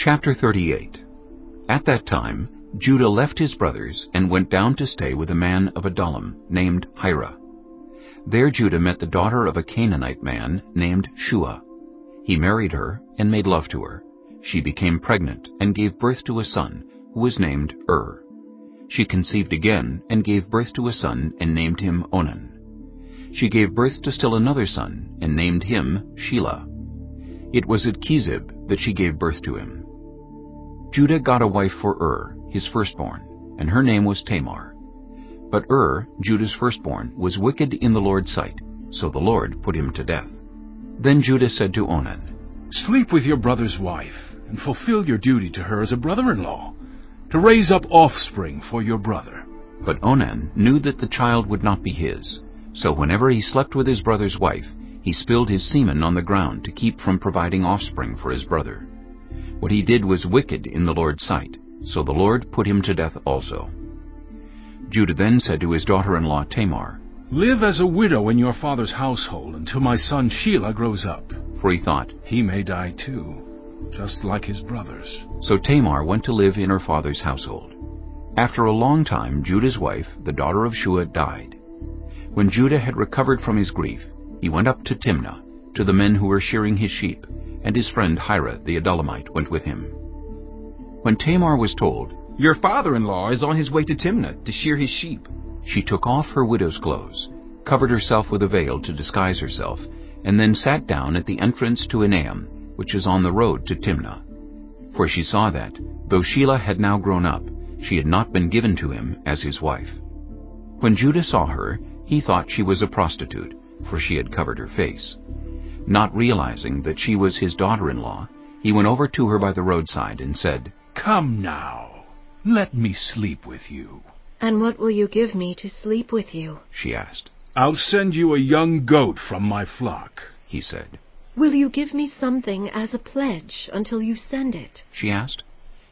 Chapter 38. At that time, Judah left his brothers and went down to stay with a man of Adullam named Hira. There Judah met the daughter of a Canaanite man named Shua. He married her and made love to her. She became pregnant and gave birth to a son, who was named She conceived again and gave birth to a son and named him Onan. She gave birth to still another son and named him Shelah. It was at Chizib that she gave birth to him. Judah got a wife for his firstborn, and her name was Tamar. But Judah's firstborn, was wicked in the Lord's sight, so the Lord put him to death. Then Judah said to Onan, "Sleep with your brother's wife, and fulfill your duty to her as a brother-in-law, to raise up offspring for your brother." But Onan knew that the child would not be his, so whenever he slept with his brother's wife, he spilled his semen on the ground to keep from providing offspring for his brother. What he did was wicked in the Lord's sight, so the Lord put him to death also. Judah then said to his daughter-in-law Tamar, "Live as a widow in your father's household until my son Shelah grows up." For he thought, "He may die too, just like his brothers." So Tamar went to live in her father's household. After a long time, Judah's wife, the daughter of Shua, died. When Judah had recovered from his grief, he went up to Timnah, to the men who were shearing his sheep, and his friend Hira the Adullamite went with him. When Tamar was told, "Your father-in-law is on his way to Timnah to shear his sheep," she took off her widow's clothes, covered herself with a veil to disguise herself, and then sat down at the entrance to Enaim, which is on the road to Timnah. For she saw that, though Shelah had now grown up, she had not been given to him as his wife. When Judah saw her, he thought she was a prostitute, for she had covered her face. Not realizing that she was his daughter-in-law, he went over to her by the roadside and said, "Come now, let me sleep with you." "And what will you give me to sleep with you?" she asked. "I'll send you a young goat from my flock," he said. "Will you give me something as a pledge until you send it?" she asked.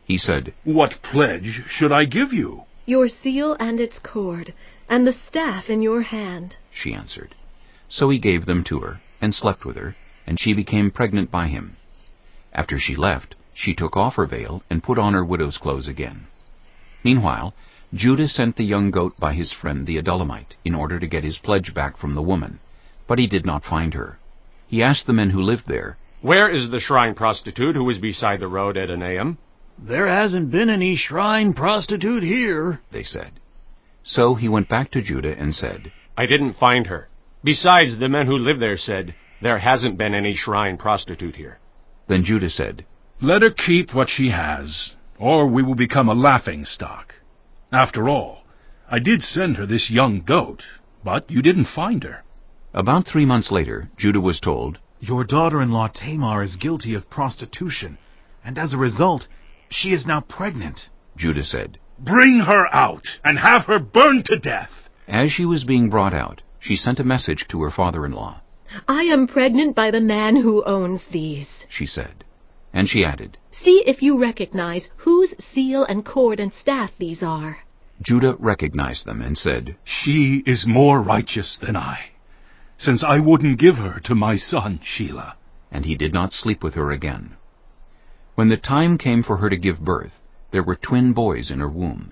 He said, "What pledge should I give you?" "Your seal and its cord, and the staff in your hand," she answered. So he gave them to her, and slept with her, and she became pregnant by him. After she left, she took off her veil and put on her widow's clothes again. Meanwhile, Judah sent the young goat by his friend the Adullamite in order to get his pledge back from the woman, but he did not find her. He asked the men who lived there, "Where is the shrine prostitute who was beside the road at Enaim?" "There hasn't been any shrine prostitute here," they said. So he went back to Judah and said, "I didn't find her. Besides, the men who live there said, 'There hasn't been any shrine prostitute here.'" Then Judah said, "Let her keep what she has, or we will become a laughingstock. After all, I did send her this young goat, but you didn't find her." About 3 months later, Judah was told, "Your daughter-in-law Tamar is guilty of prostitution, and as a result, she is now pregnant." Judah said, "Bring her out, and have her burned to death." As she was being brought out, she sent a message to her father-in-law. "I am pregnant by the man who owns these," she said. And she added, "See if you recognize whose seal and cord and staff these are." Judah recognized them and said, "She is more righteous than I, since I wouldn't give her to my son Shelah." And he did not sleep with her again. When the time came for her to give birth, there were twin boys in her womb.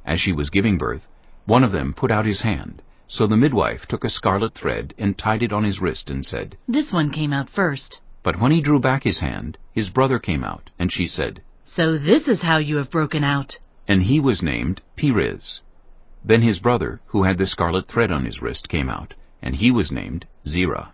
As she was giving birth, one of them put out his hand. So the midwife took a scarlet thread and tied it on his wrist and said, "This one came out first." But when he drew back his hand, his brother came out, and she said, "So this is how you have broken out." And he was named Perez. Then his brother, who had the scarlet thread on his wrist, came out, and he was named Zerah.